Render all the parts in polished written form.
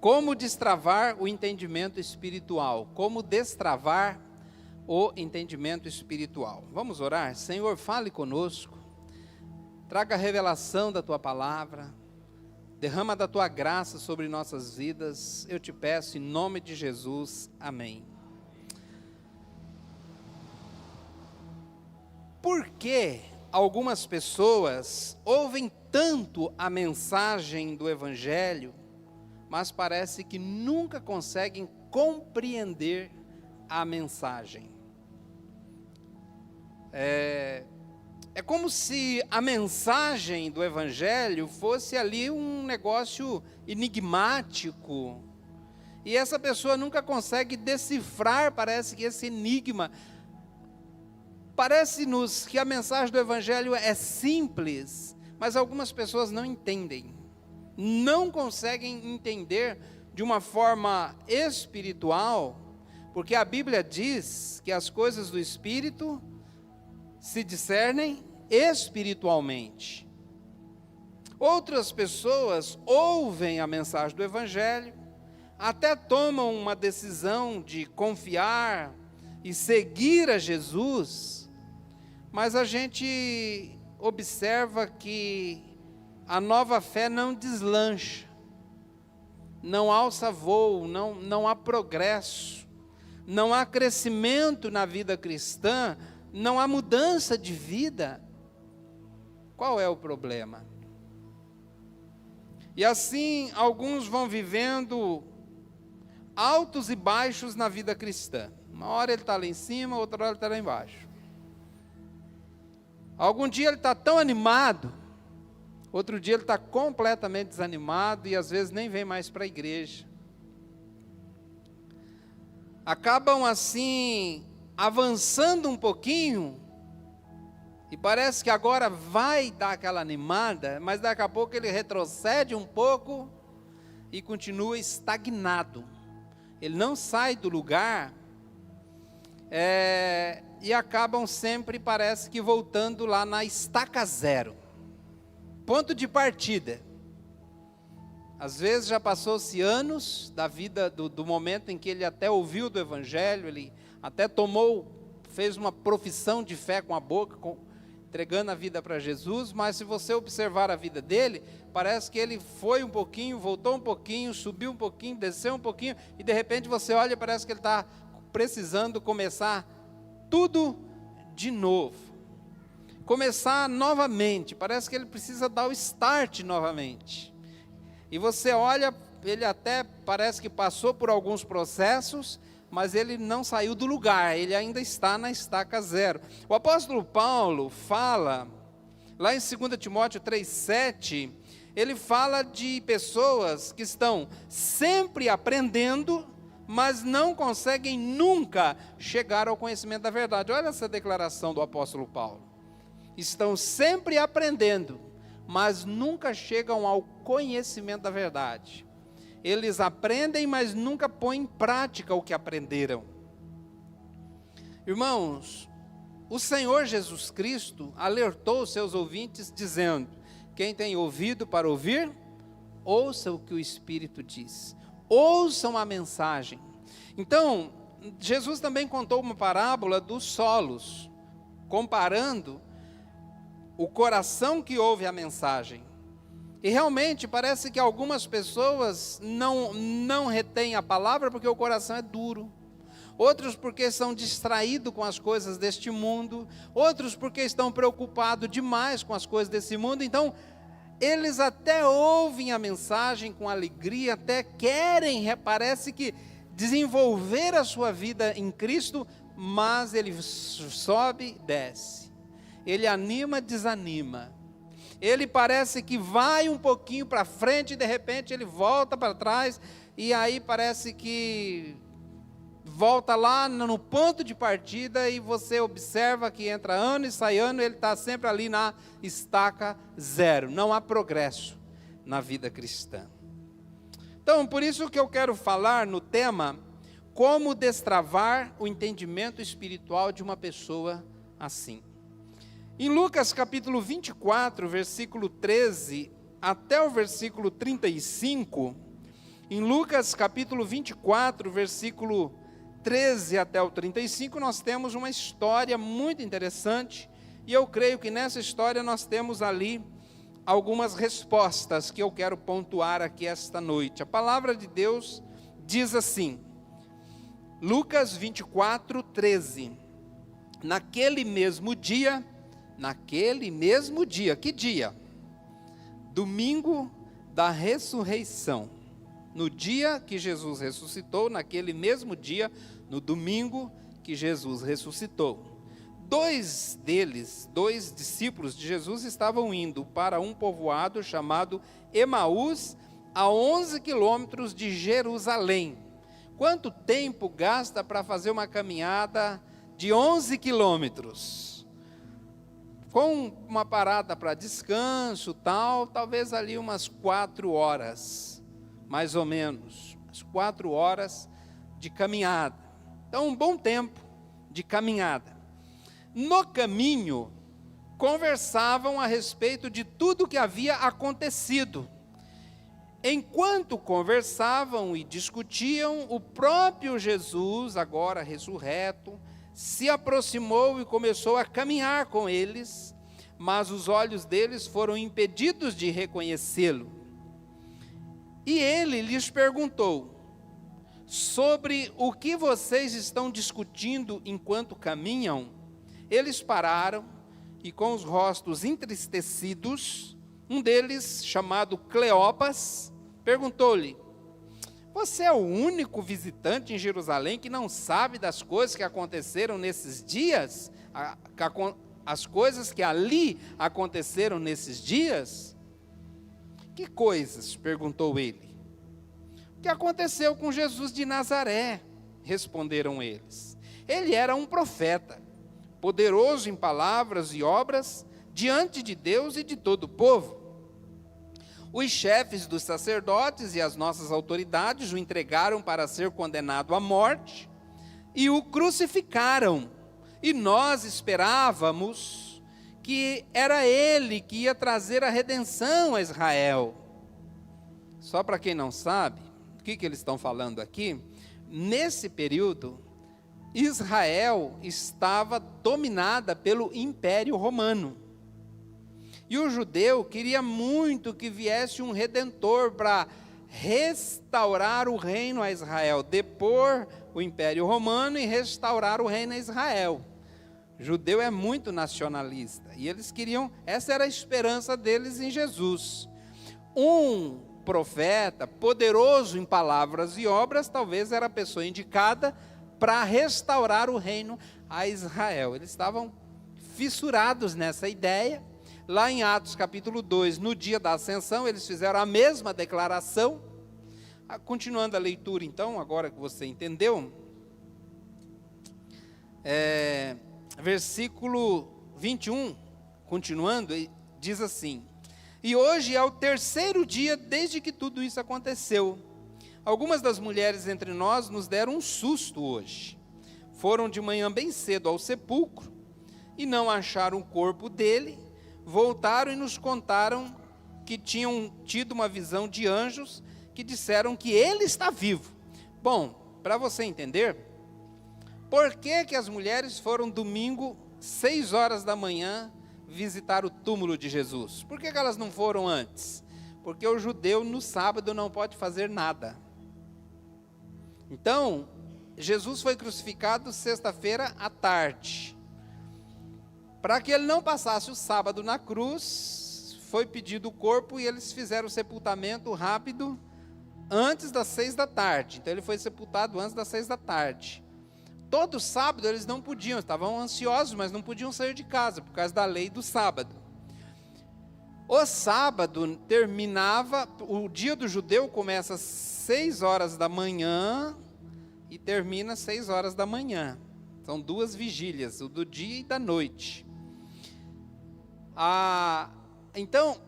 Como destravar o entendimento espiritual? Como destravar o entendimento espiritual? Vamos orar? Senhor, fale conosco, traga a revelação da Tua palavra, derrama da Tua graça sobre nossas vidas, eu te peço em nome de Jesus, amém. Por que algumas pessoas ouvem tanto a mensagem do Evangelho, mas parece que nunca conseguem compreender a mensagem? É como se a mensagem do Evangelho fosse ali um negócio enigmático, e essa pessoa nunca consegue decifrar, parece que esse enigma. Parece-nos que a mensagem do Evangelho é simples, mas algumas pessoas não entendem, não conseguem entender de uma forma espiritual, porque a Bíblia diz que as coisas do Espírito se discernem espiritualmente. Outras pessoas ouvem a mensagem do Evangelho, até tomam uma decisão de confiar e seguir a Jesus, mas a gente observa que a nova fé não deslancha, não alça voo, não há progresso, não há crescimento na vida cristã, não há mudança de vida. Qual é o problema? E assim, alguns vão vivendo altos e baixos na vida cristã. Uma hora ele está lá em cima, outra hora ele está lá embaixo. Algum dia ele está tão animado, outro dia ele está completamente desanimado e às vezes nem vem mais para a igreja. Acabam assim, avançando um pouquinho, e parece que agora vai dar aquela animada, mas daqui a pouco ele retrocede um pouco e continua estagnado. Ele não sai do lugar, e acabam sempre, parece que voltando lá na estaca zero, ponto de partida. Às vezes já passou-se anos da vida, do momento em que ele até ouviu do Evangelho, ele até fez uma profissão de fé com a boca, entregando a vida para Jesus, mas se você observar a vida dele, parece que ele foi um pouquinho, voltou um pouquinho, subiu um pouquinho, desceu um pouquinho, e de repente você olha e parece que ele está precisando começar tudo de novo, começar novamente, parece que ele precisa dar o start novamente, e você olha, ele até parece que passou por alguns processos, mas ele não saiu do lugar, ele ainda está na estaca zero. O apóstolo Paulo fala, lá em 2 Timóteo 3,7, ele fala de pessoas que estão sempre aprendendo, mas não conseguem nunca chegar ao conhecimento da verdade. Olha essa declaração do apóstolo Paulo. Estão sempre aprendendo, mas nunca chegam ao conhecimento da verdade. Eles aprendem, mas nunca põem em prática o que aprenderam. Irmãos, o Senhor Jesus Cristo alertou os seus ouvintes dizendo: quem tem ouvido para ouvir, ouça o que o Espírito diz. Ouçam a mensagem. Então, Jesus também contou uma parábola dos solos, comparando o coração que ouve a mensagem. E realmente parece que algumas pessoas não retêm a palavra porque o coração é duro. Outros porque são distraídos com as coisas deste mundo. Outros porque estão preocupados demais com as coisas desse mundo. Então, eles até ouvem a mensagem com alegria, até querem, parece que desenvolver a sua vida em Cristo, mas ele sobe, desce. Ele anima, desanima. Ele parece que vai um pouquinho para frente e de repente ele volta para trás, e aí parece que volta lá no ponto de partida, e você observa que entra ano e sai ano, ele está sempre ali na estaca zero. Não há progresso na vida cristã. Então, por isso que eu quero falar no tema, como destravar o entendimento espiritual de uma pessoa assim. Em Lucas capítulo 24, versículo 13, até o versículo 35, Em Lucas capítulo 24, versículo 13 até o 35, nós temos uma história muito interessante, e eu creio que nessa história nós temos ali algumas respostas que eu quero pontuar aqui esta noite. A palavra de Deus diz assim, Lucas 24, 13, naquele mesmo dia, que dia? Domingo da ressurreição. No dia que Jesus ressuscitou, naquele mesmo dia, no domingo que Jesus ressuscitou. Dois discípulos de Jesus, estavam indo para um povoado chamado Emaús, a 11 quilômetros de Jerusalém. Quanto tempo gasta para fazer uma caminhada de 11 quilômetros? Com uma parada para descanso, talvez ali umas 4 horas, mais ou menos, umas 4 horas de caminhada. Então, um bom tempo de caminhada. No caminho, conversavam a respeito de tudo que havia acontecido. Enquanto conversavam e discutiam, o próprio Jesus, agora ressurreto, se aproximou e começou a caminhar com eles, mas os olhos deles foram impedidos de reconhecê-lo. E ele lhes perguntou, sobre o que vocês estão discutindo enquanto caminham? Eles pararam e, com os rostos entristecidos, um deles, chamado Cleopas, perguntou-lhe, você é o único visitante em Jerusalém que não sabe das coisas que aconteceram nesses dias? As coisas que ali aconteceram nesses dias? Que coisas? Perguntou ele. O que aconteceu com Jesus de Nazaré? Responderam eles. Ele era um profeta, poderoso em palavras e obras, diante de Deus e de todo o povo. Os chefes dos sacerdotes e as nossas autoridades o entregaram para ser condenado à morte e o crucificaram. E nós esperávamos que era ele que ia trazer a redenção a Israel. Só para quem não sabe, o que eles estão falando aqui? Nesse período, Israel estava dominada pelo Império Romano. E o judeu queria muito que viesse um redentor para restaurar o reino a Israel, depor o Império Romano e restaurar o reino a Israel. O judeu é muito nacionalista, e eles queriam, essa era a esperança deles em Jesus. Um profeta, poderoso em palavras e obras, talvez era a pessoa indicada para restaurar o reino a Israel. Eles estavam fissurados nessa ideia. Lá em Atos capítulo 2, no dia da ascensão, eles fizeram a mesma declaração. Continuando a leitura então, agora que você entendeu, versículo 21, continuando, diz assim, e hoje é o 3º dia desde que tudo isso aconteceu. Algumas das mulheres entre nós nos deram um susto hoje. Foram de manhã bem cedo ao sepulcro e não acharam o corpo dele. Voltaram e nos contaram que tinham tido uma visão de anjos que disseram que ele está vivo. Bom, para você entender, por que as mulheres foram domingo, 6 horas da manhã, visitar o túmulo de Jesus? Por que elas não foram antes? Porque o judeu no sábado não pode fazer nada. Então, Jesus foi crucificado sexta-feira à tarde. Para que ele não passasse o sábado na cruz, foi pedido o corpo e eles fizeram o sepultamento rápido antes das 6 da tarde. Então ele foi sepultado antes das 6 da tarde. Todo sábado eles não podiam, estavam ansiosos, mas não podiam sair de casa por causa da lei do sábado. O sábado terminava, o dia do judeu começa às 6 horas da manhã e termina às 6 horas da manhã. São 2 vigílias, o do dia e da noite. Então,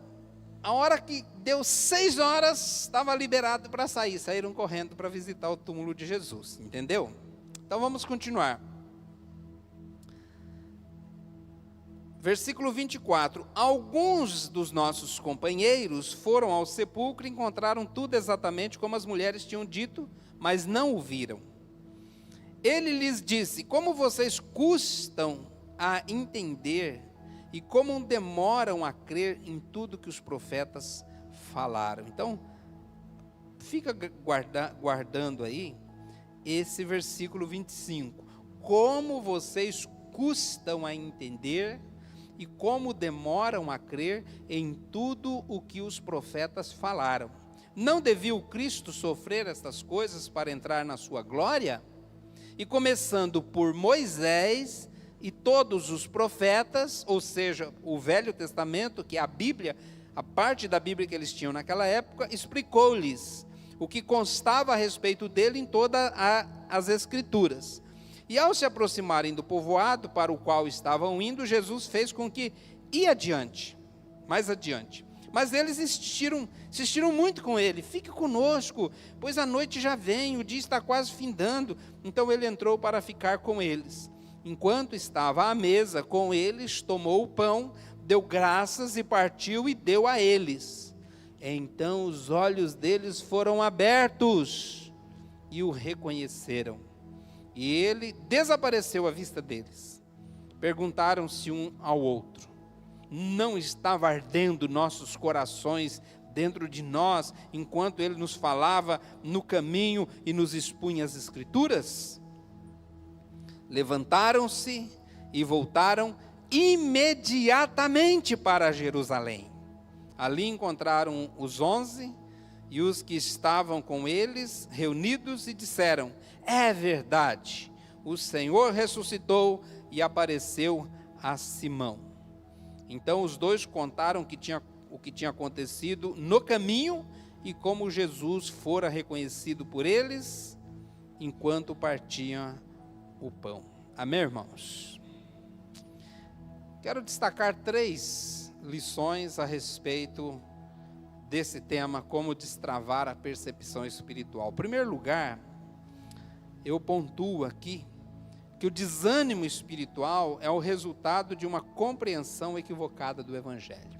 a hora que deu 6 horas, estava liberado para sair. Saíram correndo para visitar o túmulo de Jesus, entendeu? Então vamos continuar. Versículo 24. Alguns dos nossos companheiros foram ao sepulcro e encontraram tudo exatamente como as mulheres tinham dito, mas não o viram. Ele lhes disse: como vocês custam a entender e como demoram a crer em tudo que os profetas falaram. Então, fica guardando aí esse versículo 25. Como vocês custam a entender e como demoram a crer em tudo o que os profetas falaram. Não devia o Cristo sofrer estas coisas para entrar na sua glória? E começando por Moisés e todos os profetas, ou seja, o Velho Testamento, que é a Bíblia, a parte da Bíblia que eles tinham naquela época, explicou-lhes o que constava a respeito dele em todas as Escrituras. E ao se aproximarem do povoado para o qual estavam indo, Jesus fez com que ia adiante, mais adiante. Mas eles insistiram muito com ele: fique conosco, pois a noite já vem, o dia está quase findando. Então ele entrou para ficar com eles. Enquanto estava à mesa com eles, tomou o pão, deu graças e partiu e deu a eles. Então os olhos deles foram abertos e o reconheceram. E ele desapareceu à vista deles. Perguntaram-se um ao outro: não estava ardendo nossos corações dentro de nós, enquanto ele nos falava no caminho e nos expunha as Escrituras? Levantaram-se e voltaram imediatamente para Jerusalém. Ali encontraram os 11 e os que estavam com eles reunidos e disseram: é verdade, o Senhor ressuscitou e apareceu a Simão. Então os dois contaram o que tinha acontecido no caminho e como Jesus fora reconhecido por eles enquanto partia o pão. Amém, irmãos? Quero destacar 3 lições a respeito desse tema, como destravar a percepção espiritual. Em primeiro lugar, eu pontuo aqui que o desânimo espiritual é o resultado de uma compreensão equivocada do Evangelho.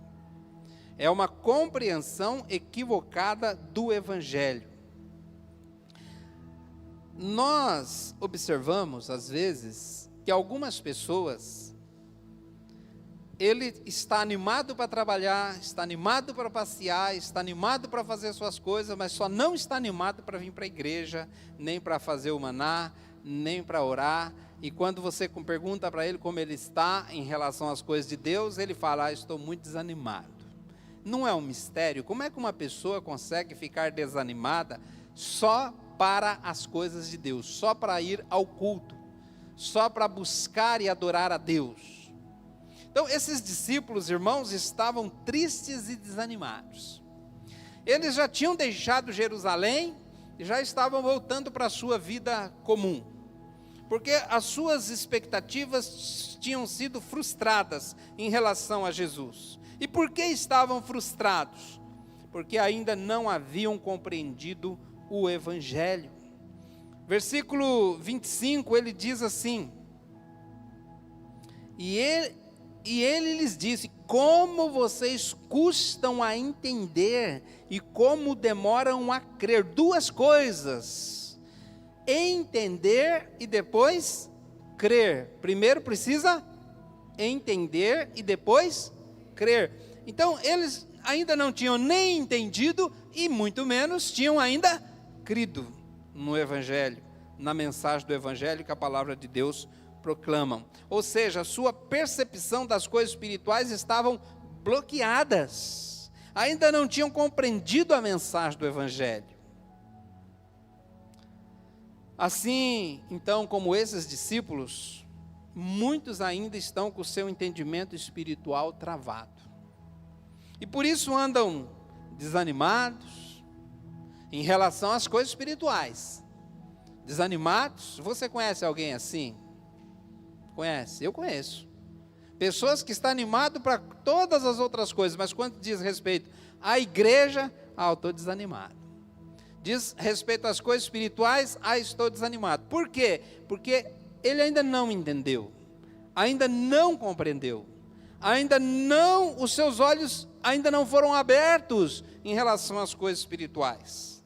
É uma compreensão equivocada do Evangelho. Nós observamos, às vezes, que algumas pessoas, ele está animado para trabalhar, está animado para passear, está animado para fazer suas coisas, mas só não está animado para vir para a igreja, nem para fazer o maná, nem para orar. E quando você pergunta para ele como ele está em relação às coisas de Deus, ele fala: estou muito desanimado. Não é um mistério? Como é que uma pessoa consegue ficar desanimada só para as coisas de Deus, só para ir ao culto, só para buscar e adorar a Deus? Então, esses discípulos, irmãos, estavam tristes e desanimados. Eles já tinham deixado Jerusalém e já estavam voltando para a sua vida comum, porque as suas expectativas tinham sido frustradas em relação a Jesus. E por que estavam frustrados? Porque ainda não haviam compreendido o Evangelho. Versículo 25, ele diz assim: E ele lhes disse: como vocês custam a entender e como demoram a crer. 2 coisas: entender e depois crer. Primeiro precisa entender e depois crer. Então eles ainda não tinham nem entendido e muito menos tinham ainda crido no Evangelho, na mensagem do Evangelho que a palavra de Deus proclamam. Ou seja, a sua percepção das coisas espirituais estavam bloqueadas, ainda não tinham compreendido a mensagem do Evangelho. Assim, então, como esses discípulos, muitos ainda estão com o seu entendimento espiritual travado, e por isso andam desanimados em relação às coisas espirituais. Desanimados. Você conhece alguém assim? Conhece? Eu conheço. Pessoas que estão animadas para todas as outras coisas, mas quando diz respeito à igreja, eu estou desanimado. Diz respeito às coisas espirituais, estou desanimado. Por quê? Porque ele ainda não entendeu, ainda não compreendeu, os seus olhos ainda não foram abertos em relação às coisas espirituais.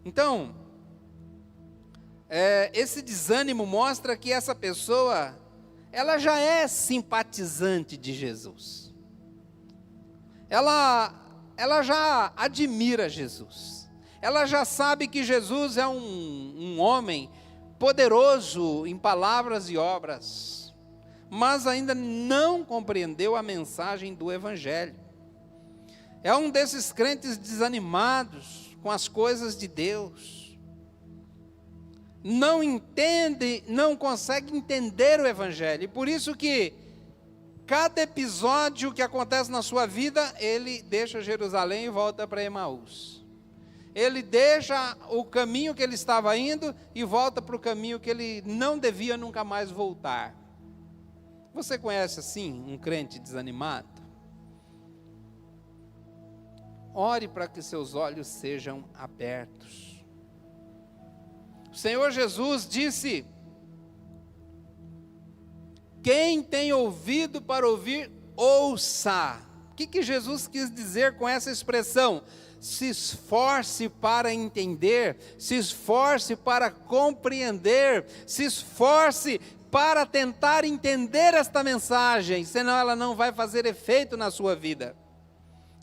Então, esse desânimo mostra que essa pessoa, ela já é simpatizante de Jesus. Ela já admira Jesus. Ela já sabe que Jesus é um homem poderoso em palavras e obras, mas ainda não compreendeu a mensagem do Evangelho. É um desses crentes desanimados com as coisas de Deus. Não entende, não consegue entender o Evangelho. E por isso que cada episódio que acontece na sua vida, ele deixa Jerusalém e volta para Emaús. Ele deixa o caminho que ele estava indo e volta para o caminho que ele não devia nunca mais voltar. Você conhece assim um crente desanimado? Ore para que seus olhos sejam abertos. O Senhor Jesus disse: quem tem ouvido para ouvir, ouça. O que Jesus quis dizer com essa expressão? Se esforce para entender, se esforce para compreender, se esforce para tentar entender esta mensagem, senão ela não vai fazer efeito na sua vida.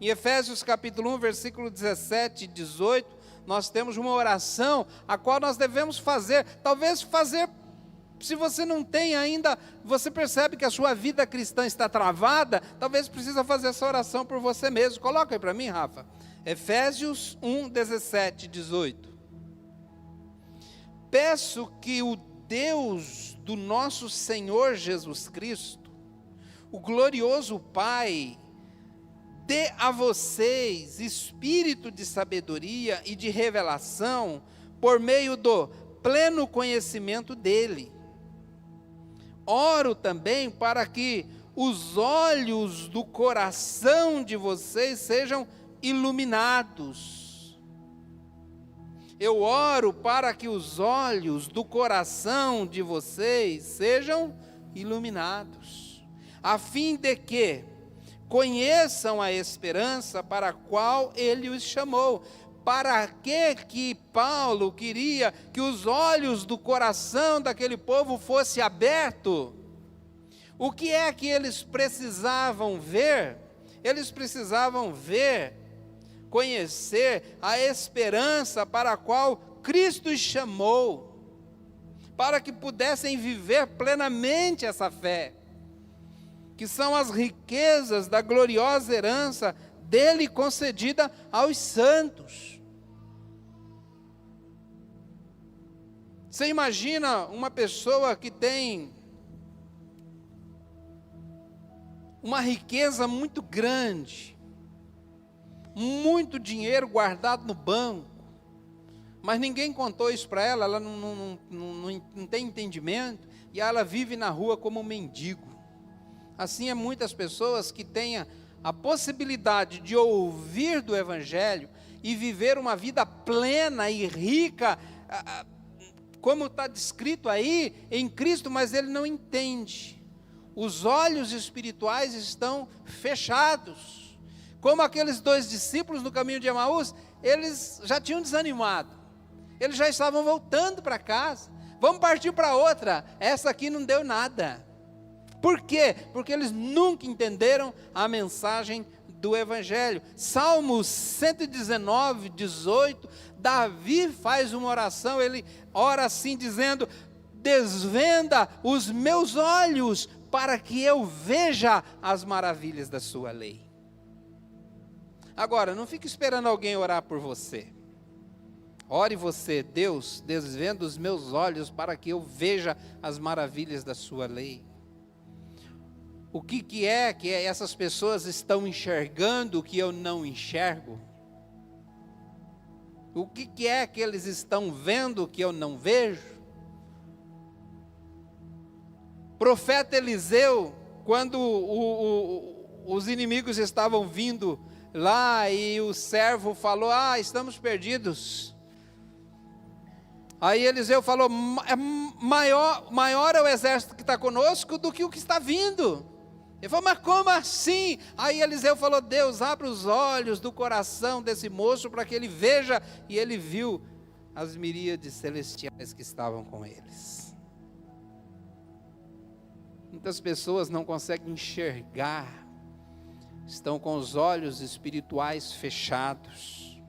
Em Efésios capítulo 1, versículo 17 e 18, nós temos uma oração, a qual nós devemos fazer, talvez fazer, se você não tem ainda, você percebe que a sua vida cristã está travada, talvez precisa fazer essa oração por você mesmo. Coloca aí para mim, Rafa. Efésios 1, 17 e 18. Peço que o Deus do nosso Senhor Jesus Cristo, o glorioso Pai, dê a vocês espírito de sabedoria e de revelação por meio do pleno conhecimento dele. Oro também para que os olhos do coração de vocês sejam iluminados. Eu oro para que os olhos do coração de vocês sejam iluminados, a fim de que conheçam a esperança para a qual ele os chamou. Para que Paulo queria que os olhos do coração daquele povo fossem abertos? O que é que eles precisavam ver? Eles precisavam ver, conhecer a esperança para a qual Cristo os chamou, para que pudessem viver plenamente essa fé, que são as riquezas da gloriosa herança dele concedida aos santos. Você imagina uma pessoa que tem uma riqueza muito grande, muito dinheiro guardado no banco, mas ninguém contou isso para ela, ela não tem entendimento, e ela vive na rua como um mendigo. Assim é muitas pessoas que têm a possibilidade de ouvir do Evangelho e viver uma vida plena e rica, como está descrito aí, em Cristo, mas ele não entende. Os olhos espirituais estão fechados. Como aqueles dois discípulos no caminho de Emaús, eles já tinham desanimado. Eles já estavam voltando para casa. Vamos partir para outra. Essa aqui não deu nada. Por quê? Porque eles nunca entenderam a mensagem do Evangelho. Salmos 119, 18, Davi faz uma oração, ele ora assim dizendo: desvenda os meus olhos para que eu veja as maravilhas da sua lei. Agora, não fique esperando alguém orar por você. Ore você: Deus, desvenda os meus olhos para que eu veja as maravilhas da sua lei. O que é que essas pessoas estão enxergando que eu não enxergo? O que é que eles estão vendo que eu não vejo? Profeta Eliseu, quando os inimigos estavam vindo lá e o servo falou: estamos perdidos. Aí Eliseu falou: maior é o exército que está conosco do que o que está vindo. Ele falou, mas como assim? Aí Eliseu falou, Deus, abre os olhos do coração desse moço para que ele veja. E ele viu as miríades celestiais que estavam com eles. Muitas pessoas não conseguem enxergar, estão com os olhos espirituais fechados.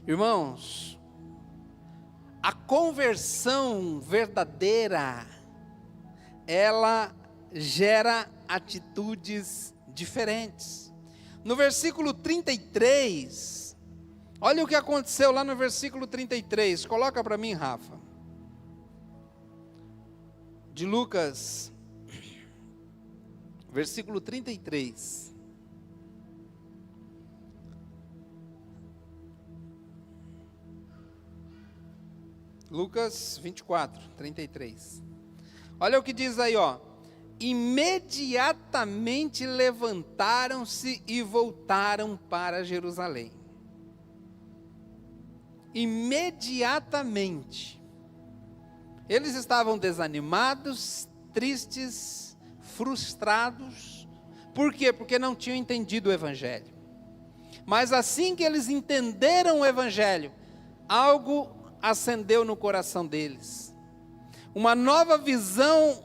Irmãos, a conversão verdadeira, ela gera atitudes diferentes. No versículo 33, olha o que aconteceu lá no versículo 33, coloca para mim, Rafa. De Lucas, versículo 33. Lucas 24, 33. Olha o que diz aí, ó. Imediatamente levantaram-se e voltaram para Jerusalém. Imediatamente. Eles estavam desanimados, tristes, frustrados. Por quê? Porque não tinham entendido o Evangelho. Mas assim que eles entenderam o Evangelho, algo acendeu no coração deles. Uma nova visão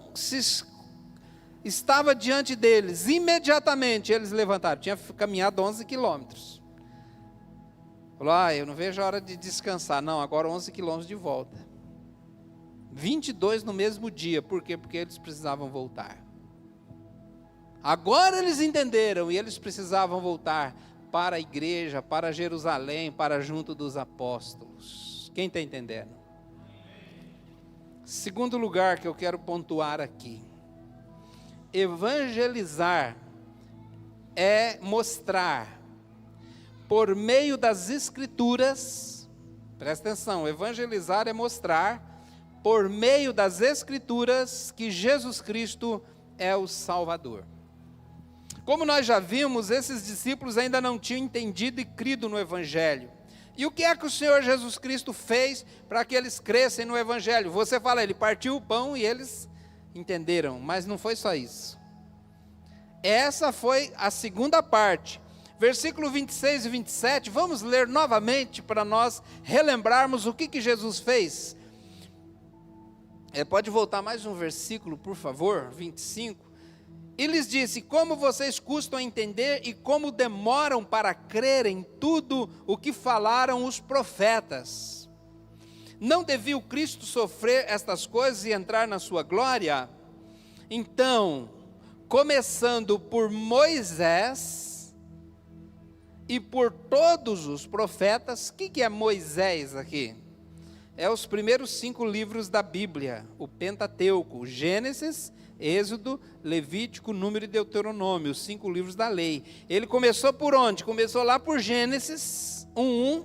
estava diante deles. Imediatamente eles levantaram. Tinha caminhado 11 quilômetros. Falou, eu não vejo a hora de descansar. Não, agora 11 quilômetros de volta. 22 no mesmo dia. Por quê? Porque eles precisavam voltar. Agora eles entenderam e eles precisavam voltar para a igreja, para Jerusalém, para junto dos apóstolos. Quem está entendendo? Segundo lugar que eu quero pontuar aqui. Evangelizar é mostrar, por meio das Escrituras, presta atenção, evangelizar é mostrar, por meio das Escrituras, que Jesus Cristo é o Salvador. Como nós já vimos, esses discípulos ainda não tinham entendido e crido no Evangelho. E o que é que o Senhor Jesus Cristo fez para que eles crescem no Evangelho? Você fala, ele partiu o pão e eles entenderam, mas não foi só isso. Essa foi a segunda parte. Versículo 26 e 27, vamos ler novamente para nós relembrarmos o que Jesus fez. Pode voltar mais um versículo, por favor, 25. E lhes disse, como vocês custam a entender e como demoram para crer em tudo o que falaram os profetas. Não devia o Cristo sofrer estas coisas e entrar na sua glória? Então, começando por Moisés e por todos os profetas, o que é Moisés aqui? É os primeiros 5 livros da Bíblia, o Pentateuco, Gênesis, Êxodo, Levítico, Número e Deuteronômio, os 5 livros da lei. Ele começou por onde? Começou lá por Gênesis 1:1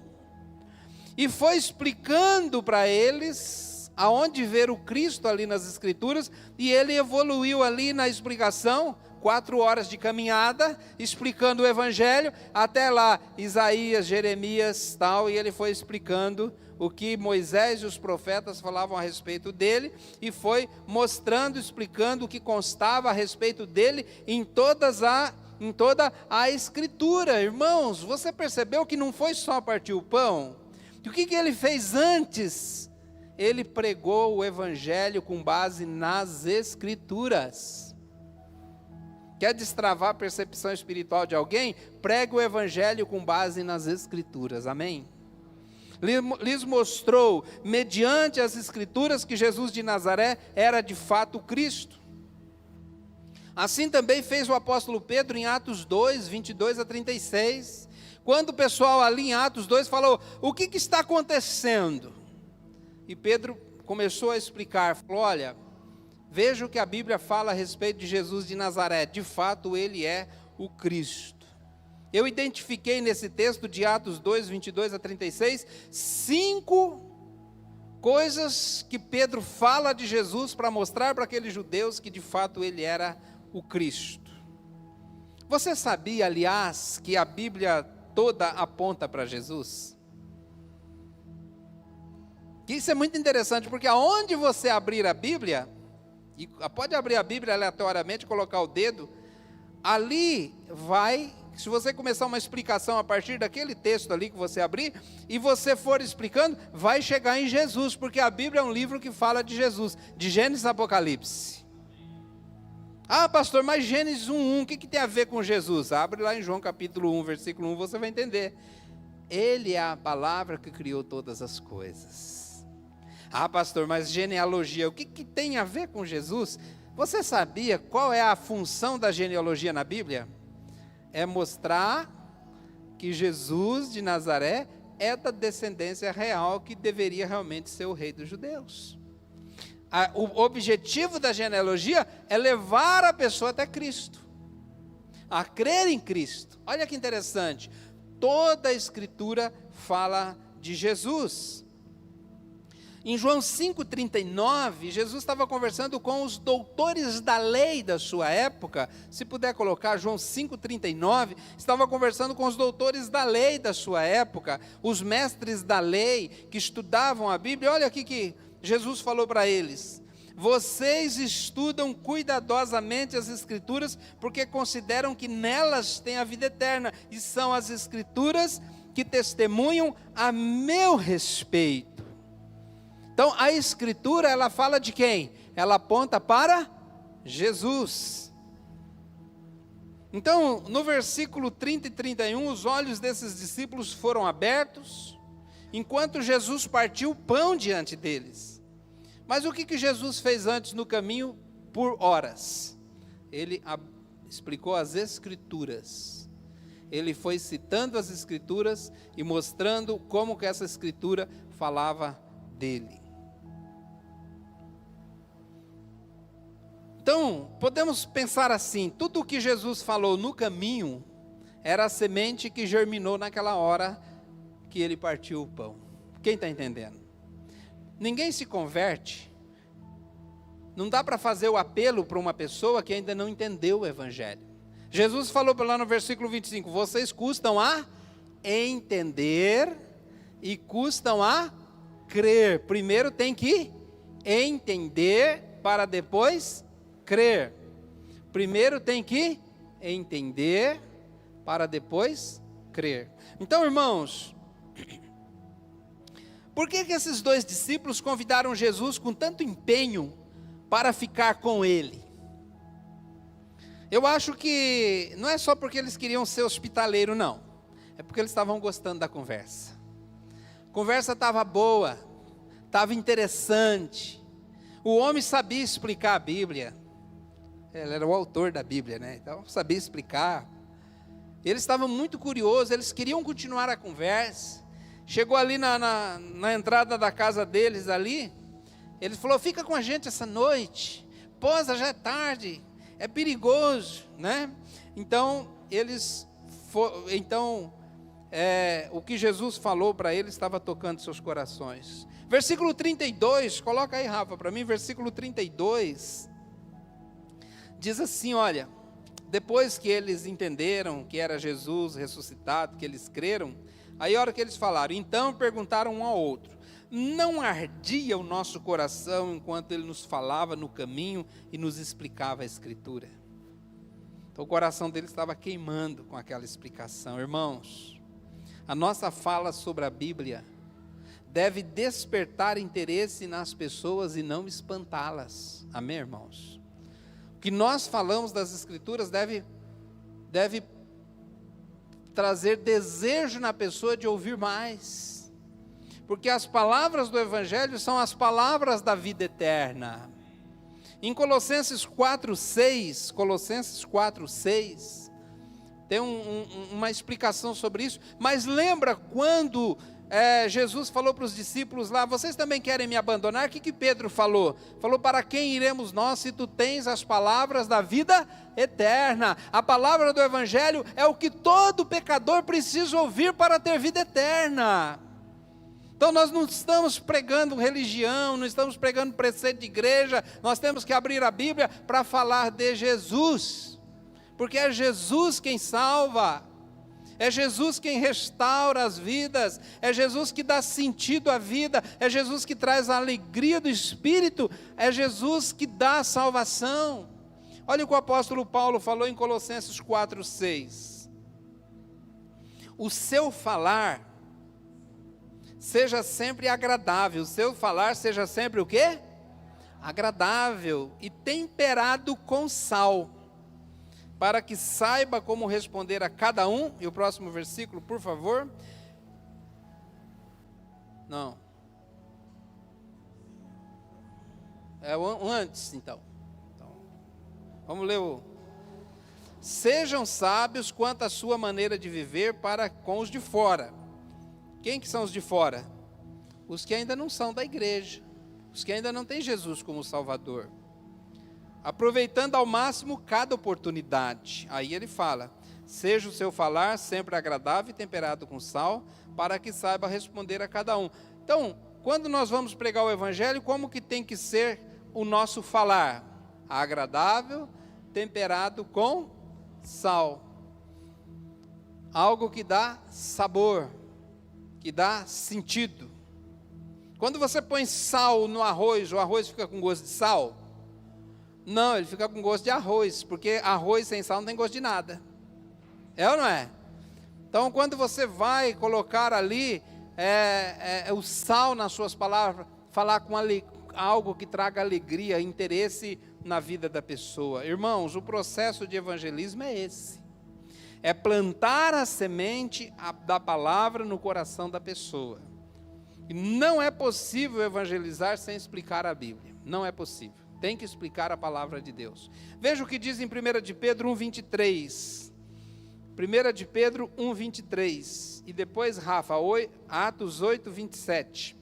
e foi explicando para eles aonde ver o Cristo ali nas Escrituras, e ele evoluiu ali na explicação, 4 horas de caminhada, explicando o Evangelho, até lá, Isaías, Jeremias, tal, e ele foi explicando o que Moisés e os profetas falavam a respeito dele, e foi mostrando, explicando o que constava a respeito dele em toda a Escritura. Irmãos, você percebeu que não foi só partir o pão? E o que ele fez antes? Ele pregou o Evangelho com base nas Escrituras. Quer destravar a percepção espiritual de alguém? Pregue o Evangelho com base nas Escrituras, amém? Lhes mostrou, mediante as Escrituras, que Jesus de Nazaré era de fato Cristo. Assim também fez o apóstolo Pedro em Atos 2, 22 a 36, quando o pessoal ali em Atos 2 falou, o que está acontecendo? E Pedro começou a explicar, falou, olha, veja o que a Bíblia fala a respeito de Jesus de Nazaré, de fato ele é o Cristo. Eu identifiquei nesse texto de Atos 2, 22 a 36, 5 coisas que Pedro fala de Jesus para mostrar para aqueles judeus que de fato ele era o Cristo. Você sabia, aliás, que a Bíblia toda aponta para Jesus? Isso é muito interessante, porque aonde você abrir a Bíblia, e pode abrir a Bíblia aleatoriamente, colocar o dedo, ali vai, se você começar uma explicação a partir daquele texto ali que você abrir, e você for explicando, vai chegar em Jesus, porque a Bíblia é um livro que fala de Jesus, de Gênesis a Apocalipse. Ah, pastor, mas Gênesis 1:1, o que tem a ver com Jesus? Abre lá em João capítulo 1, versículo 1, você vai entender. Ele é a palavra que criou todas as coisas. Ah, pastor, mas genealogia, o que tem a ver com Jesus? Você sabia qual é a função da genealogia na Bíblia? É mostrar que Jesus de Nazaré é da descendência real, que deveria realmente ser o rei dos judeus. O objetivo da genealogia é levar a pessoa até Cristo, a crer em Cristo. Olha que interessante, toda a Escritura fala de Jesus. Em João 5,39, Jesus estava conversando com os doutores da lei da sua época. Se puder colocar, João 5,39, estava conversando com os doutores da lei da sua época, os mestres da lei que estudavam a Bíblia. Olha aqui que Jesus falou para eles: vocês estudam cuidadosamente as Escrituras, porque consideram que nelas tem a vida eterna, e são as Escrituras que testemunham a meu respeito. Então, a Escritura, ela fala de quem? Ela aponta para Jesus. Então, no versículo 30 e 31, os olhos desses discípulos foram abertos, enquanto Jesus partiu o pão diante deles. Mas o que Jesus fez antes no caminho por horas? Ele explicou as Escrituras. Ele foi citando as Escrituras e mostrando como que essa Escritura falava dele. Então, podemos pensar assim, tudo o que Jesus falou no caminho era a semente que germinou naquela hora que ele partiu o pão. Quem está entendendo? Ninguém se converte, não dá para fazer o apelo para uma pessoa que ainda não entendeu o Evangelho. Jesus falou lá no versículo 25, vocês custam a entender e custam a crer. Primeiro tem que entender para depois crer. Primeiro tem que entender para depois crer. Então, irmãos, por que esses dois discípulos convidaram Jesus com tanto empenho para ficar com ele? Eu acho que não é só porque eles queriam ser hospitaleiro, não. É porque eles estavam gostando da conversa. A conversa estava boa, estava interessante. O homem sabia explicar a Bíblia. Ele era o autor da Bíblia, né? Então sabia explicar. Eles estavam muito curiosos, eles queriam continuar a conversa. Chegou ali na entrada da casa deles ali, ele falou, fica com a gente essa noite, posa, já é tarde, é perigoso, né? Então, o que Jesus falou para eles estava tocando seus corações. Versículo 32, coloca aí, Rafa, para mim, versículo 32, diz assim, olha, depois que eles entenderam que era Jesus ressuscitado, que eles creram, aí a hora que eles falaram, então perguntaram um ao outro, não ardia o nosso coração enquanto ele nos falava no caminho e nos explicava a Escritura? Então o coração deles estava queimando com aquela explicação. Irmãos, a nossa fala sobre a Bíblia deve despertar interesse nas pessoas e não espantá-las. Amém, irmãos? O que nós falamos das Escrituras deve trazer desejo na pessoa de ouvir mais, porque as palavras do Evangelho são as palavras da vida eterna. Em Colossenses 4,6, tem uma explicação sobre isso, mas lembra quando Jesus falou para os discípulos lá, vocês também querem me abandonar? O que Pedro falou? Falou, para quem iremos nós se tu tens as palavras da vida eterna? A palavra do Evangelho é o que todo pecador precisa ouvir para ter vida eterna. Então nós não estamos pregando religião, não estamos pregando preceito de igreja, nós temos que abrir a Bíblia para falar de Jesus, porque é Jesus quem salva. É Jesus quem restaura as vidas, é Jesus que dá sentido à vida, é Jesus que traz a alegria do Espírito, é Jesus que dá a salvação. Olha o que o apóstolo Paulo falou em Colossenses 4:6. O seu falar seja sempre agradável, o seu falar seja sempre o quê? Agradável e temperado com sal, para que saiba como responder a cada um. E o próximo versículo, por favor. Não. É o antes, então. Vamos ler o... Sejam sábios quanto à sua maneira de viver para com os de fora. Quem que são os de fora? Os que ainda não são da igreja, os que ainda não têm Jesus como Salvador. Aproveitando ao máximo cada oportunidade. Aí ele fala, seja o seu falar sempre agradável e temperado com sal, para que saiba responder a cada um. Então, quando nós vamos pregar o Evangelho, como que tem que ser o nosso falar? Agradável, temperado com sal. Algo que dá sabor, que dá sentido. Quando você põe sal no arroz, o arroz fica com gosto de sal? Não, ele fica com gosto de arroz, porque arroz sem sal não tem gosto de nada. É ou não é? Então, quando você vai colocar ali o sal nas suas palavras, falar com algo que traga alegria, interesse na vida da pessoa. Irmãos, o processo de evangelismo é esse. É plantar a semente da palavra no coração da pessoa. E não é possível evangelizar sem explicar a Bíblia. Não é possível. Tem que explicar a palavra de Deus. Veja o que diz em 1 de Pedro 1:23. 1 de Pedro 1:23. E depois, Rafa, Atos 8:27.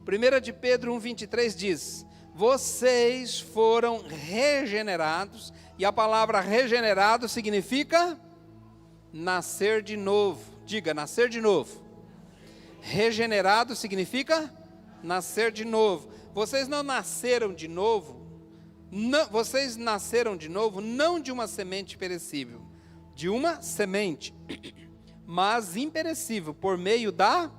1 de Pedro 1:23 diz: vocês foram regenerados, e a palavra regenerado significa nascer de novo. Diga, nascer de novo. Regenerado significa nascer de novo. Vocês não nasceram de novo, vocês nasceram de novo não de uma semente perecível, de uma semente, mas imperecível, por meio da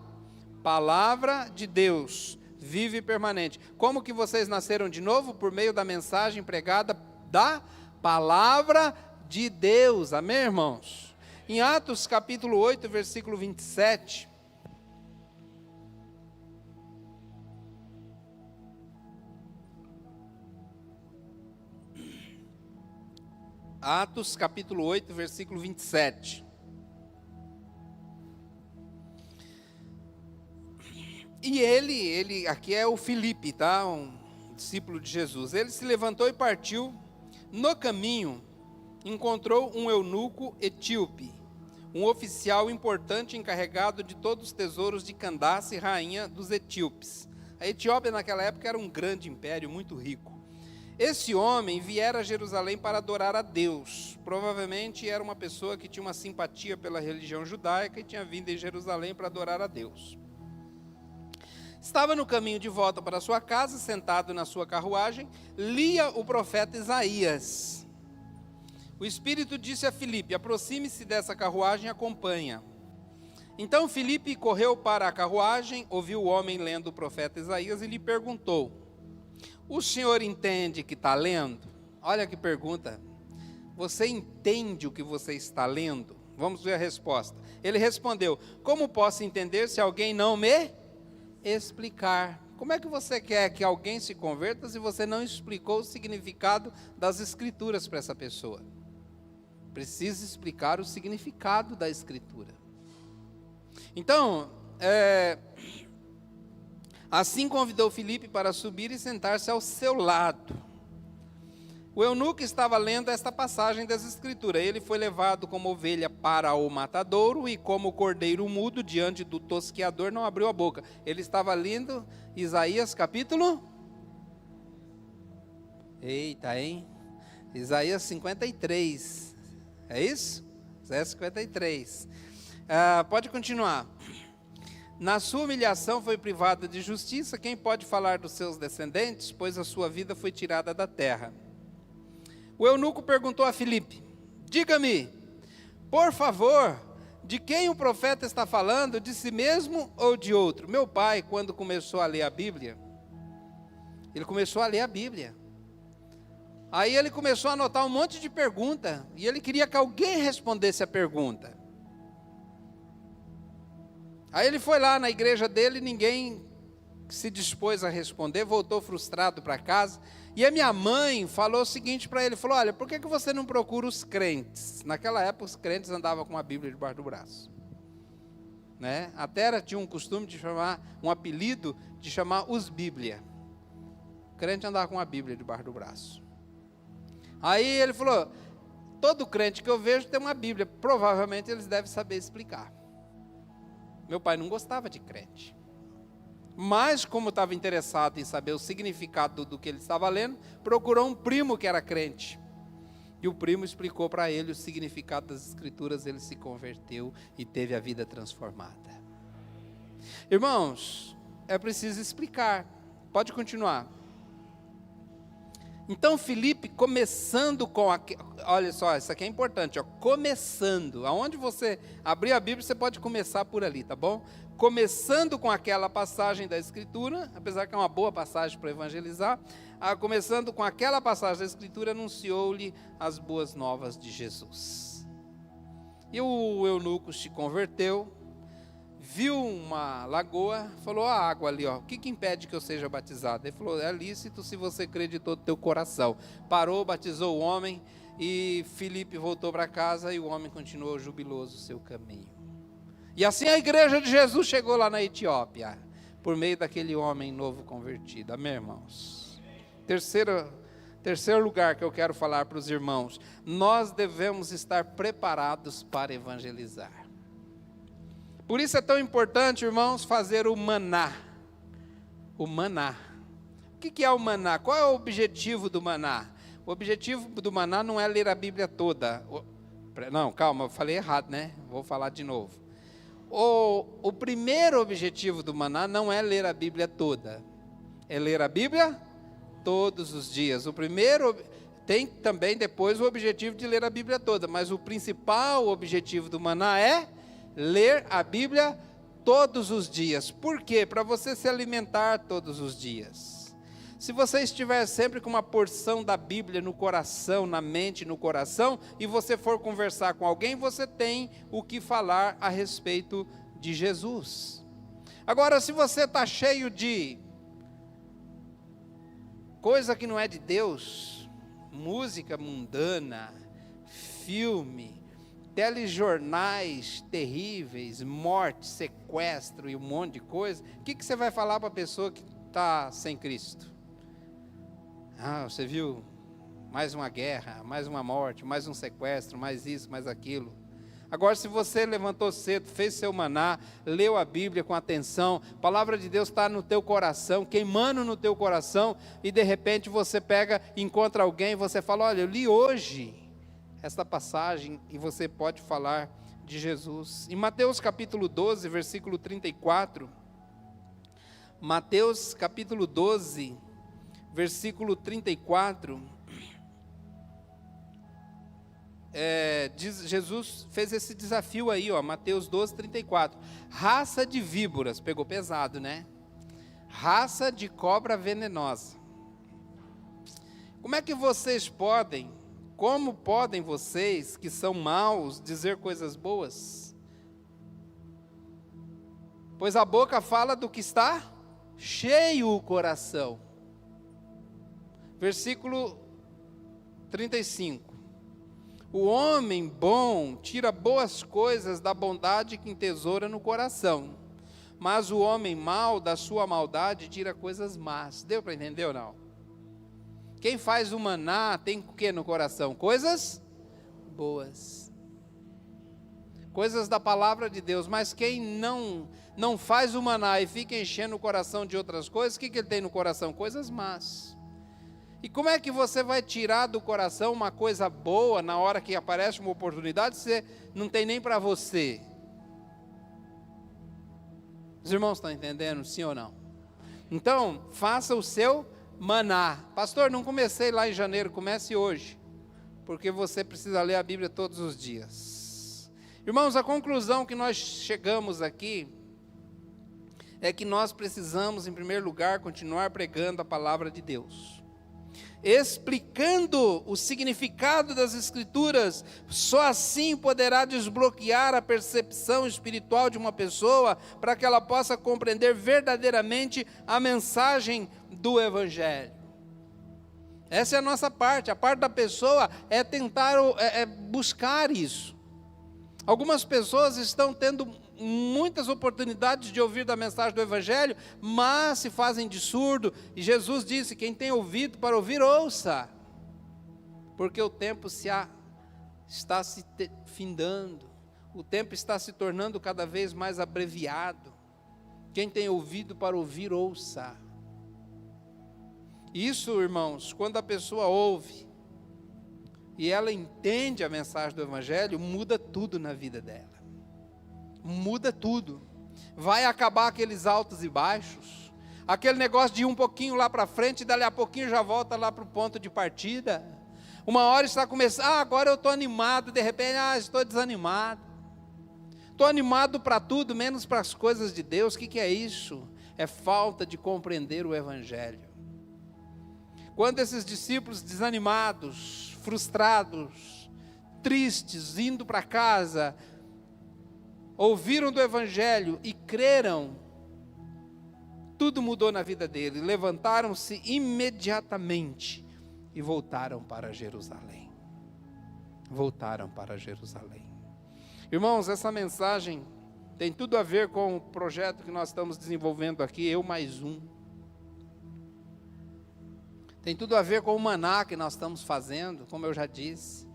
palavra de Deus, vive e permanente. Como que vocês nasceram de novo? Por meio da mensagem pregada da palavra de Deus. Amém, irmãos? Em Atos capítulo 8, versículo 27... Atos capítulo 8, versículo 27. E ele, aqui é o Filipe, tá? Um discípulo de Jesus. Ele se levantou e partiu. No caminho, encontrou um eunuco etíope, um oficial importante encarregado de todos os tesouros de Candace, rainha dos etíopes. A Etiópia naquela época era um grande império, muito rico. Esse homem viera a Jerusalém para adorar a Deus. Provavelmente era uma pessoa que tinha uma simpatia pela religião judaica e tinha vindo em Jerusalém para adorar a Deus. Estava no caminho de volta para sua casa, sentado na sua carruagem, lia o profeta Isaías. O Espírito disse a Filipe: aproxime-se dessa carruagem e acompanha. Então Filipe correu para a carruagem, ouviu o homem lendo o profeta Isaías e lhe perguntou: o senhor entende que está lendo? Olha que pergunta. Você entende o que você está lendo? Vamos ver a resposta. Ele respondeu: como posso entender se alguém não me explicar? Como é que você quer que alguém se converta se você não explicou o significado das escrituras para essa pessoa? Precisa explicar o significado da escritura. Então, assim convidou Filipe para subir e sentar-se ao seu lado. O eunuco estava lendo esta passagem das Escrituras. Ele foi levado como ovelha para o matadouro e como cordeiro mudo diante do tosqueador não abriu a boca. Ele estava lendo Isaías capítulo... Eita, hein? Isaías 53. É isso? Isaías 53. Pode continuar. Na sua humilhação foi privado de justiça. Quem pode falar dos seus descendentes? Pois a sua vida foi tirada da terra. O eunuco perguntou a Filipe: diga-me, Por favor, de quem o profeta está falando? De si mesmo ou de outro? Meu pai, quando começou a ler a Bíblia, ele começou a ler a Bíblia. Aí ele começou a anotar um monte de pergunta, e ele queria que alguém respondesse a pergunta. Aí ele foi lá na igreja dele, ninguém se dispôs a responder, voltou frustrado para casa. E a minha mãe falou o seguinte para ele, falou: olha, por que você não procura os crentes? Naquela época os crentes andavam com a Bíblia debaixo do braço, né? Até tinha um costume de chamar, um apelido de chamar os Bíblia. O crente andava com a Bíblia debaixo do braço. Aí ele falou: todo crente que eu vejo tem uma Bíblia, provavelmente eles devem saber explicar. Meu pai não gostava de crente, mas como estava interessado em saber o significado do que ele estava lendo, procurou um primo que era crente, e o primo explicou para ele o significado das escrituras. Ele se converteu e teve a vida transformada. Irmãos, é preciso explicar. Pode continuar. Então Filipe, começando com, olha só, isso aqui é importante, ó, começando, aonde você abrir a Bíblia, você pode começar por ali, tá bom? Começando com aquela passagem da Escritura, apesar que é uma boa passagem para evangelizar, começando com aquela passagem da Escritura, anunciou-lhe as boas novas de Jesus. E o eunuco se converteu, viu uma lagoa, falou: a água ali, ó, o que impede que eu seja batizado? Ele falou: é lícito se você crê de todo o teu coração. Parou, batizou o homem, e Filipe voltou para casa, e o homem continuou jubiloso o seu caminho. E assim a igreja de Jesus chegou lá na Etiópia, por meio daquele homem novo convertido. Amém, irmãos? Terceiro lugar que eu quero falar para os irmãos: nós devemos estar preparados para evangelizar. Por isso é tão importante, irmãos, fazer o maná. O maná. O que é o maná? Qual é o objetivo do maná? O objetivo do maná não é ler a Bíblia toda. Não, calma, eu falei errado, né? Vou falar de novo. O primeiro objetivo do maná não é ler a Bíblia toda. É ler a Bíblia todos os dias. O primeiro... Tem também depois o objetivo de ler a Bíblia toda. Mas o principal objetivo do maná é ler a Bíblia todos os dias. Por quê? Para você se alimentar todos os dias. Se você estiver sempre com uma porção da Bíblia no coração, na mente, no coração, e você for conversar com alguém, você tem o que falar a respeito de Jesus. Agora, se você está cheio de coisa que não é de Deus, música mundana, filme, telejornais terríveis, morte, sequestro e um monte de coisa, o que você vai falar para a pessoa que está sem Cristo? Você viu mais uma guerra, mais uma morte, mais um sequestro, mais isso, mais aquilo. Agora, se você levantou cedo, fez seu maná, leu a Bíblia com atenção, a palavra de Deus está no teu coração, queimando no teu coração, e de repente você pega, encontra alguém, e você fala: olha, eu li hoje esta passagem, e você pode falar de Jesus. Em Mateus capítulo 12, versículo 34, Mateus capítulo 12, versículo 34, Jesus fez esse desafio aí, ó, Mateus 12, 34, raça de víboras, pegou pesado, né? Raça de cobra venenosa. Como podem vocês, que são maus, dizer coisas boas? Pois a boca fala do que está cheio o coração. Versículo 35. O homem bom tira boas coisas da bondade que entesoura no coração, mas o homem mau da sua maldade tira coisas más. Deu para entender ou não? Quem faz o maná tem o que no coração? Coisas boas, coisas da palavra de Deus. Mas quem não faz o maná e fica enchendo o coração de outras coisas, o que ele tem no coração? Coisas más. E como é que você vai tirar do coração uma coisa boa na hora que aparece uma oportunidade, você não tem nem para você? Os irmãos estão entendendo, sim ou não? Então, faça o seu maná. Pastor, não comecei lá em janeiro, comece hoje, porque você precisa ler a Bíblia todos os dias. Irmãos, a conclusão que nós chegamos aqui é que nós precisamos, em primeiro lugar, continuar pregando a palavra de Deus, explicando o significado das Escrituras. Só assim poderá desbloquear a percepção espiritual de uma pessoa, para que ela possa compreender verdadeiramente a mensagem do Evangelho. Essa é a nossa parte. A parte da pessoa é tentar, buscar isso. Algumas pessoas estão tendo muitas oportunidades de ouvir da mensagem do Evangelho, mas se fazem de surdo. E Jesus disse: quem tem ouvido para ouvir, ouça. Porque o tempo está se findando. O tempo está se tornando cada vez mais abreviado. Quem tem ouvido para ouvir, ouça. Isso, irmãos, quando a pessoa ouve e ela entende a mensagem do Evangelho, muda tudo na vida dela. Muda tudo. Vai acabar aqueles altos e baixos, aquele negócio de ir um pouquinho lá para frente e dali a pouquinho já volta lá para o ponto de partida. Uma hora está começando, agora eu estou animado, de repente, estou desanimado. Estou animado para tudo, menos para as coisas de Deus. O que é isso? É falta de compreender o Evangelho. Quando esses discípulos desanimados, frustrados, tristes, indo para casa, ouviram do Evangelho e creram, tudo mudou na vida deles. Levantaram-se imediatamente e voltaram para Jerusalém. Voltaram para Jerusalém. Irmãos, essa mensagem tem tudo a ver com o projeto que nós estamos desenvolvendo aqui, Eu Mais Um. Tem tudo a ver com o maná que nós estamos fazendo, como eu já disse.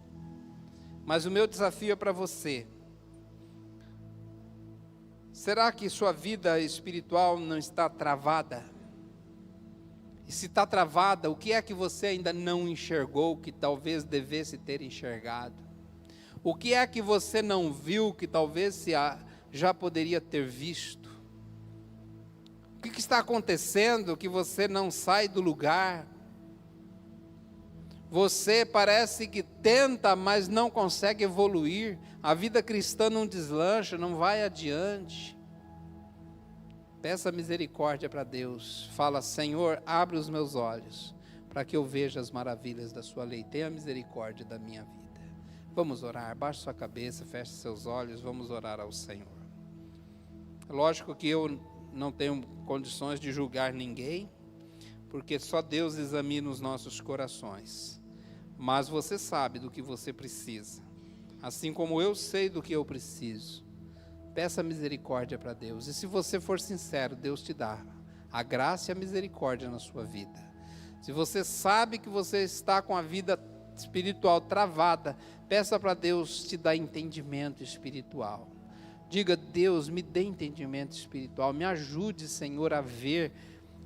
Mas o meu desafio é para você. Será que sua vida espiritual não está travada? E se está travada, o que é que você ainda não enxergou, que talvez devesse ter enxergado? O que é que você não viu, que talvez já poderia ter visto? O que está acontecendo que você não sai do lugar? Você parece que tenta, mas não consegue evoluir. A vida cristã não deslancha, não vai adiante. Peça misericórdia para Deus. Fala: Senhor, abre os meus olhos, para que eu veja as maravilhas da sua lei. Tenha misericórdia da minha vida. Vamos orar. Baixe sua cabeça, feche seus olhos. Vamos orar ao Senhor. Lógico que eu não tenho condições de julgar ninguém, porque só Deus examina os nossos corações. Mas você sabe do que você precisa, assim como eu sei do que eu preciso. Peça misericórdia para Deus. E se você for sincero, Deus te dá a graça e a misericórdia na sua vida. Se você sabe que você está com a vida espiritual travada, peça para Deus te dar entendimento espiritual. Diga: Deus, me dê entendimento espiritual, me ajude, Senhor, a ver,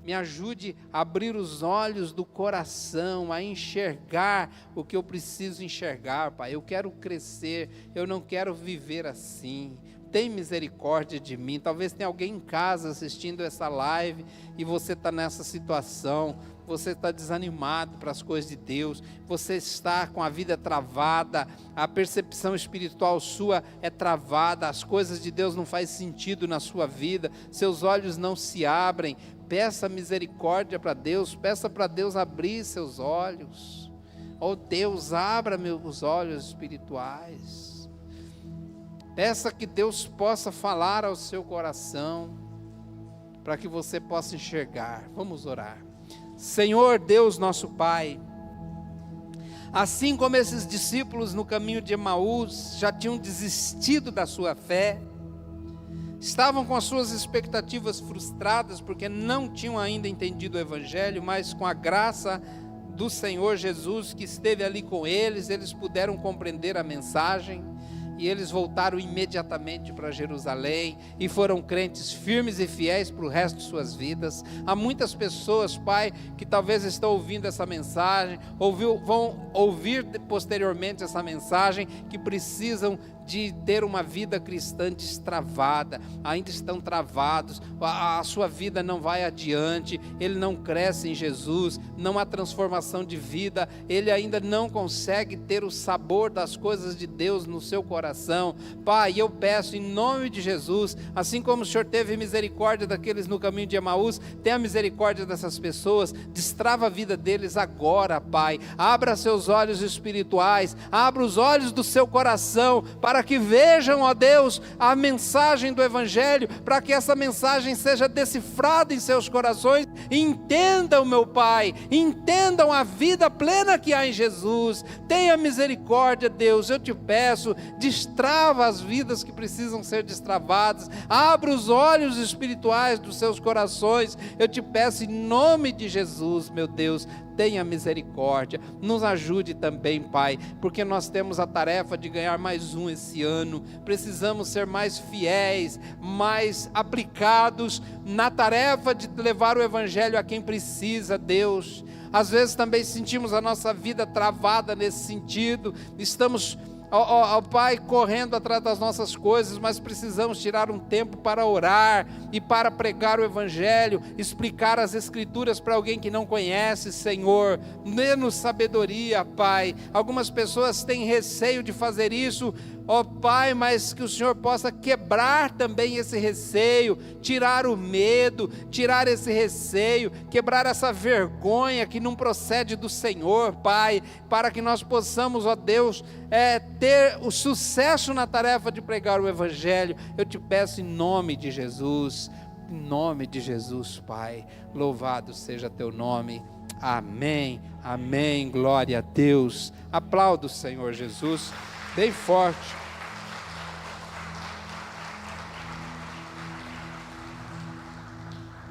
me ajude a abrir os olhos do coração, a enxergar o que eu preciso enxergar, Pai. Eu quero crescer, eu não quero viver assim. Tem misericórdia de mim. Talvez tenha alguém em casa assistindo essa live e você está nessa situação, você está desanimado para as coisas de Deus, você está com a vida travada, a percepção espiritual sua é travada, as coisas de Deus não fazem sentido na sua vida, seus olhos não se abrem. Peça misericórdia para Deus, peça para Deus abrir seus olhos. Oh Deus, abra meus olhos espirituais. Peça que Deus possa falar ao seu coração, para que você possa enxergar. Vamos orar. Senhor Deus nosso Pai, assim como esses discípulos no caminho de Emaús já tinham desistido da sua fé, estavam com as suas expectativas frustradas, porque não tinham ainda entendido o Evangelho, mas com a graça do Senhor Jesus que esteve ali com eles, eles puderam compreender a mensagem. E eles voltaram imediatamente para Jerusalém e foram crentes firmes e fiéis para o resto de suas vidas. Há muitas pessoas, Pai, que talvez estão ouvindo essa mensagem, vão ouvir posteriormente essa mensagem, que precisam de ter uma vida cristã destravada, ainda estão travados, a sua vida não vai adiante, ele não cresce em Jesus, não há transformação de vida, ele ainda não consegue ter o sabor das coisas de Deus no seu coração. coração. Pai, eu peço em nome de Jesus, assim como o Senhor teve misericórdia daqueles no caminho de Emaús, tenha misericórdia dessas pessoas, destrava a vida deles agora, Pai. Abra seus olhos espirituais, abra os olhos do seu coração, para que vejam, ó Deus, a mensagem do Evangelho, para que essa mensagem seja decifrada em seus corações, e entendam, meu Pai, entendam a vida plena que há em Jesus. Tenha misericórdia, Deus, eu te peço, destrava as vidas que precisam ser destravadas, abra os olhos espirituais dos seus corações, eu te peço em nome de Jesus, meu Deus, tenha misericórdia, nos ajude também, Pai, porque nós temos a tarefa de ganhar mais um esse ano, precisamos ser mais fiéis, mais aplicados na tarefa de levar o Evangelho a quem precisa, Deus. Às vezes também sentimos a nossa vida travada nesse sentido, estamos, Pai, correndo atrás das nossas coisas, mas precisamos tirar um tempo para orar e para pregar o Evangelho, explicar as Escrituras para alguém que não conhece, Senhor. Dê-nos sabedoria, Pai. Algumas pessoas têm receio de fazer isso, ó Pai, mas que o Senhor possa quebrar também esse receio, tirar o medo, tirar esse receio, quebrar essa vergonha que não procede do Senhor, Pai, para que nós possamos, ó Deus, ter o sucesso na tarefa de pregar o Evangelho. Eu te peço em nome de Jesus, Pai, louvado seja teu nome, amém, amém, glória a Deus. Aplauda o Senhor Jesus bem forte.